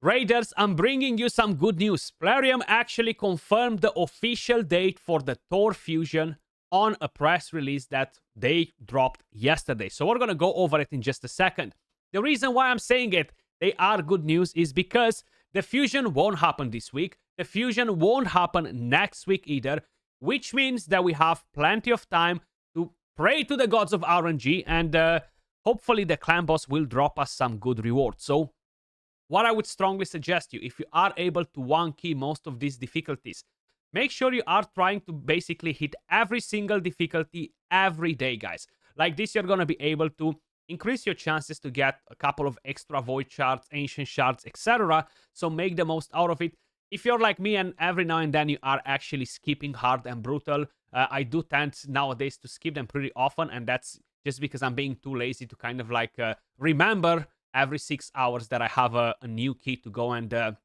Raiders, I'm bringing you some good news. Plarium actually confirmed the official date for the Thor fusion on a press release that they dropped yesterday. So we're going to go over it in just a second. The reason why I'm saying it, they are good news, is because the fusion won't happen this week. The fusion won't happen next week either, which means that we have plenty of time to pray to the gods of RNG, and hopefully the clan boss will drop us some good rewards. So what I would strongly suggest you, if you are able to one key most of these difficulties, make sure you are trying to basically hit every single difficulty every day, guys. Like this, you're going to be able to increase your chances to get a couple of extra void shards, ancient shards, etc. So make the most out of it. If you're like me and every now and then you are actually skipping hard and brutal, I do tend nowadays to skip them pretty often, and that's just because I'm being too lazy to kind of like remember every 6 hours that I have a new key to go and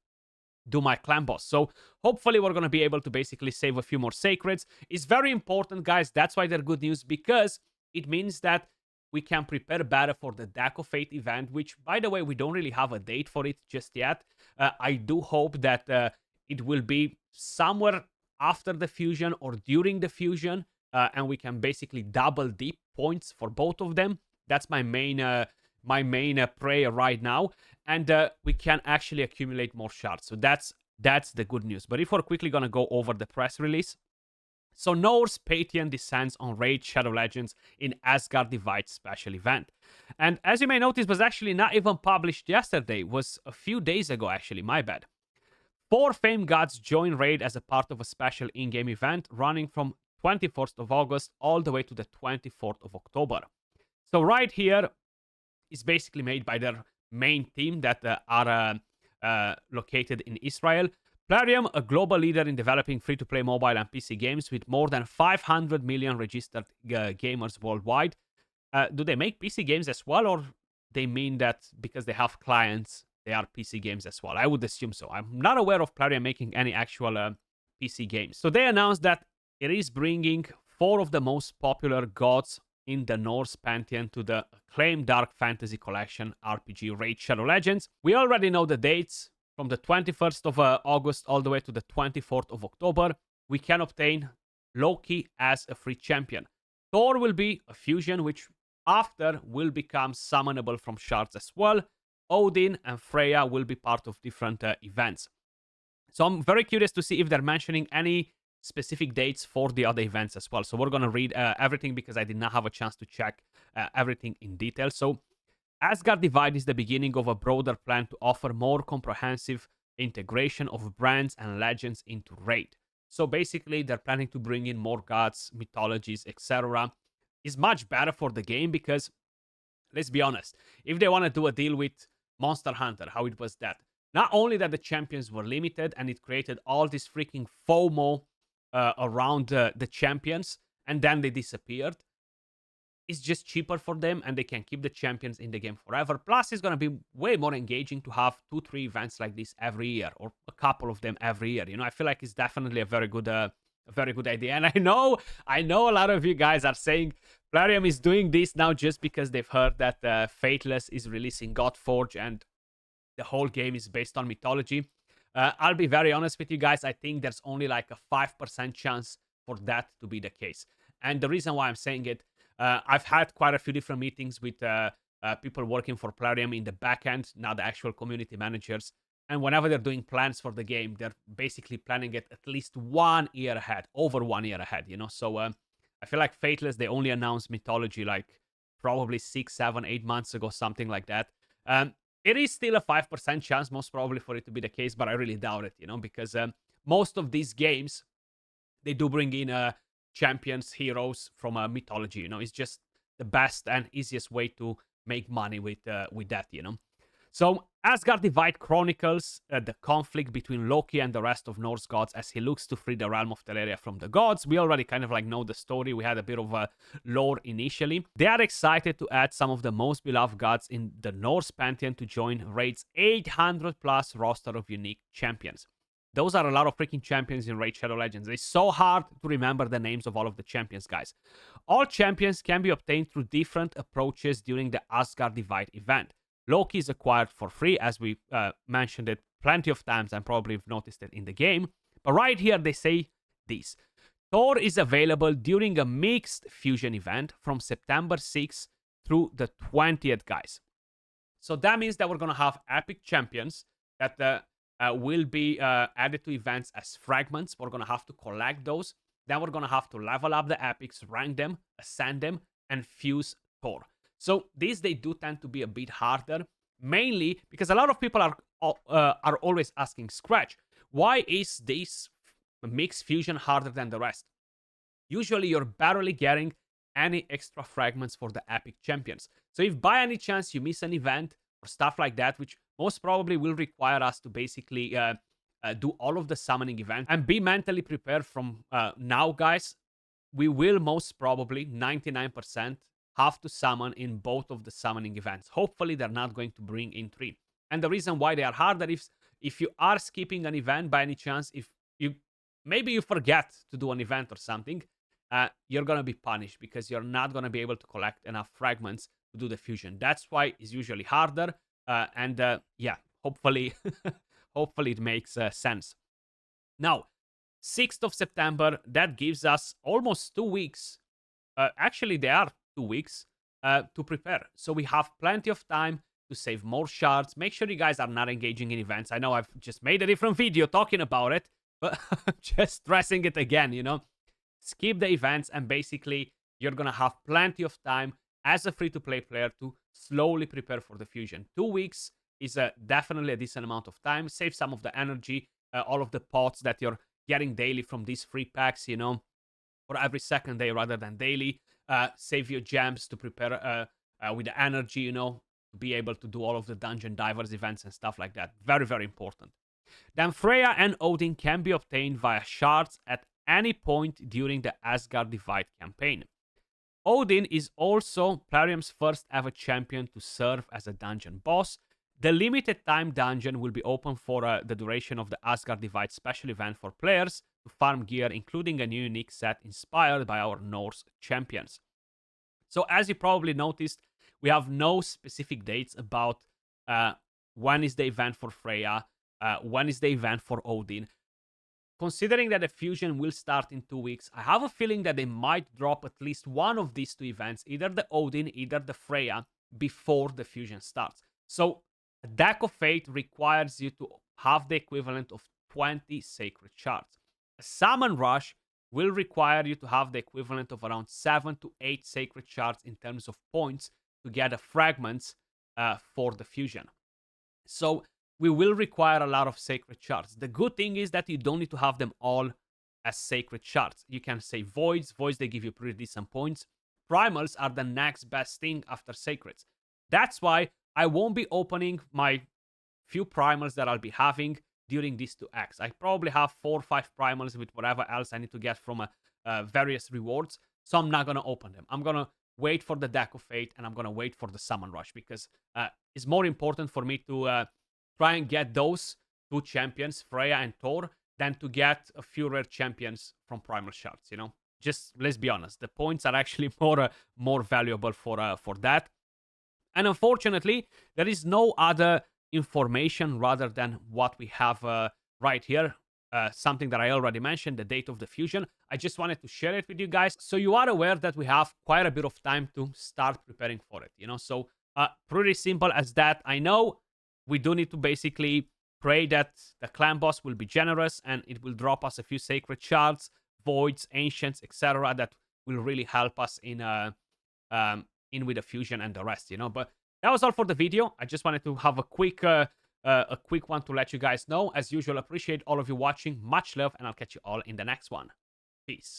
do my clan boss. So hopefully we're going to be able to basically save a few more sacreds. It's very important, guys. That's why they're good news, because it means that we can prepare better for the Deck of Fate event, which, by the way, we don't really have a date for it just yet. I do hope that it will be somewhere after the fusion or during the fusion, and we can basically double deep points for both of them. That's my main prayer right now, and we can actually accumulate more shards. So that's the good news. But if we're quickly gonna go over the press release, so Norse Pantheon descends on Raid Shadow Legends in Asgard Divide special event, and as you may notice, was actually not even published yesterday. It was a few days ago, actually. My bad. 4 famed gods join Raid as a part of a special in-game event running from 24th of August all the way to the 24th of October. So right here is basically made by their main team that are located in Israel. Plarium, a global leader in developing free-to-play mobile and PC games with more than 500 million registered gamers worldwide. Do they make PC games as well, or they mean that because they have clients, they are PC games as well? I would assume so. I'm not aware of Plarium making any actual PC games. So they announced that it is bringing 4 of the most popular gods in the Norse Pantheon to the acclaimed Dark Fantasy Collection RPG Raid Shadow Legends. We already know the dates. From the 21st of August all the way to the 24th of October, we can obtain Loki as a free champion. Thor will be a fusion, which after will become summonable from shards as well. Odin and Freya will be part of different events. So I'm very curious to see if they're mentioning any specific dates for the other events as well. So we're going to read everything because I did not have a chance to check everything in detail. So Asgard Divide is the beginning of a broader plan to offer more comprehensive integration of brands and legends into Raid. So basically, they're planning to bring in more gods, mythologies, etc. It's much better for the game because, let's be honest, if they want to do a deal with Monster Hunter, how it was that, not only that the champions were limited and it created all this freaking FOMO around the champions, and then they disappeared. It's just cheaper for them, and they can keep the champions in the game forever. Plus, it's going to be way more engaging to have 2-3 events like this every year, or a couple of them every year. You know, I feel like it's definitely a very good idea. And I know a lot of you guys are saying Plarium is doing this now just because they've heard that Fateless is releasing Godforge, and the whole game is based on mythology. I'll be very honest with you guys. I think there's only like a 5% chance for that to be the case. And the reason why I'm saying it, I've had quite a few different meetings with people working for Plarium in the back end, now the actual community managers. And whenever they're doing plans for the game, they're basically planning it at least 1 year ahead, over 1 year ahead, you know? So I feel like Fateless, they only announced mythology like probably 6, 7, 8 months ago, something like that. It is still a 5% chance, most probably, for it to be the case, but I really doubt it, you know? Because most of these games, they do bring in champions, heroes from mythology. You know, it's just the best and easiest way to make money with that, you know. So Asgard Divide chronicles the conflict between Loki and the rest of Norse gods as he looks to free the realm of Teleria from the gods. We already kind of like know the story. We had a bit of a lore initially. They are excited to add some of the most beloved gods in the Norse Pantheon to join Raid's 800 plus roster of unique champions. Those are a lot of freaking champions in Raid Shadow Legends. It's so hard to remember the names of all of the champions, guys. All champions can be obtained through different approaches during the Asgard Divide event. Loki is acquired for free, as we mentioned it plenty of times and probably have noticed it in the game. But right here, they say this. Thor is available during a mixed fusion event from September 6th through the 20th, guys. So that means that we're going to have epic champions that will be added to events as fragments. We're going to have to collect those. Then we're going to have to level up the epics, rank them, ascend them, and fuse Thor. So these, they do tend to be a bit harder, mainly because a lot of people are always asking Skratch, why is this mixed fusion harder than the rest? Usually you're barely getting any extra fragments for the epic champions. So if by any chance you miss an event or stuff like that, which most probably will require us to basically do all of the summoning events and be mentally prepared from now, guys, we will most probably 99% have to summon in both of the summoning events. Hopefully they're not going to bring in 3. And the reason why they are harder is if you are skipping an event by any chance, if you maybe you forget to do an event or something, you're going to be punished because you're not going to be able to collect enough fragments to do the fusion. That's why it's usually harder. Yeah, hopefully, hopefully it makes sense. Now, 6th of September, that gives us almost 2 weeks. Actually, they are 2 weeks to prepare. So we have plenty of time to save more shards. Make sure you guys are not engaging in events. I know I've just made a different video talking about it, but just stressing it again, you know. Skip the events and basically you're going to have plenty of time as a free-to-play player to slowly prepare for the fusion. 2 weeks is definitely a decent amount of time. Save some of the energy, all of the pots that you're getting daily from these free packs, you know, for every second day rather than daily. Save your gems to prepare with the energy, you know, to be able to do all of the Dungeon Divers events and stuff like that. Very, very important. Then Freya and Odin can be obtained via shards at any point during the Asgard Divide campaign. Odin is also Plarium's first ever champion to serve as a dungeon boss. The limited time dungeon will be open for the duration of the Asgard Divide special event for players to farm gear, including a new unique set inspired by our Norse champions. So as you probably noticed, we have no specific dates about when is the event for Freya, when is the event for Odin. Considering that the fusion will start in 2 weeks, I have a feeling that they might drop at least one of these 2 events, either the Odin, either the Freya, before the fusion starts. So a Deck of Fate requires you to have the equivalent of 20 sacred shards. A Summon Rush will require you to have the equivalent of around 7 to 8 sacred shards in terms of points to get the fragments for the fusion. So we will require a lot of sacred shards. The good thing is that you don't need to have them all as sacred shards. You can say voids. Voids, they give you pretty decent points. Primals are the next best thing after sacreds. That's why I won't be opening my few primals that I'll be having during these 2 acts. I probably have 4 or 5 primals with whatever else I need to get from various rewards. So I'm not going to open them. I'm going to wait for the Deck of Fate and I'm going to wait for the Summon Rush because it's more important for me to try and get those 2 champions, Freya and Thor, than to get a few rare champions from Primal Shards, you know? Just, let's be honest, the points are actually more valuable for that. And unfortunately, there is no other information rather than what we have right here. Something that I already mentioned, the date of the fusion. I just wanted to share it with you guys so you are aware that we have quite a bit of time to start preparing for it, you know? So pretty simple as that. I know we do need to basically pray that the clan boss will be generous and it will drop us a few sacred shards, voids, ancients, etc. that will really help us in with the fusion and the rest, you know. But that was all for the video. I just wanted to have a quick one to let you guys know. As usual, appreciate all of you watching. Much love, and I'll catch you all in the next one. Peace.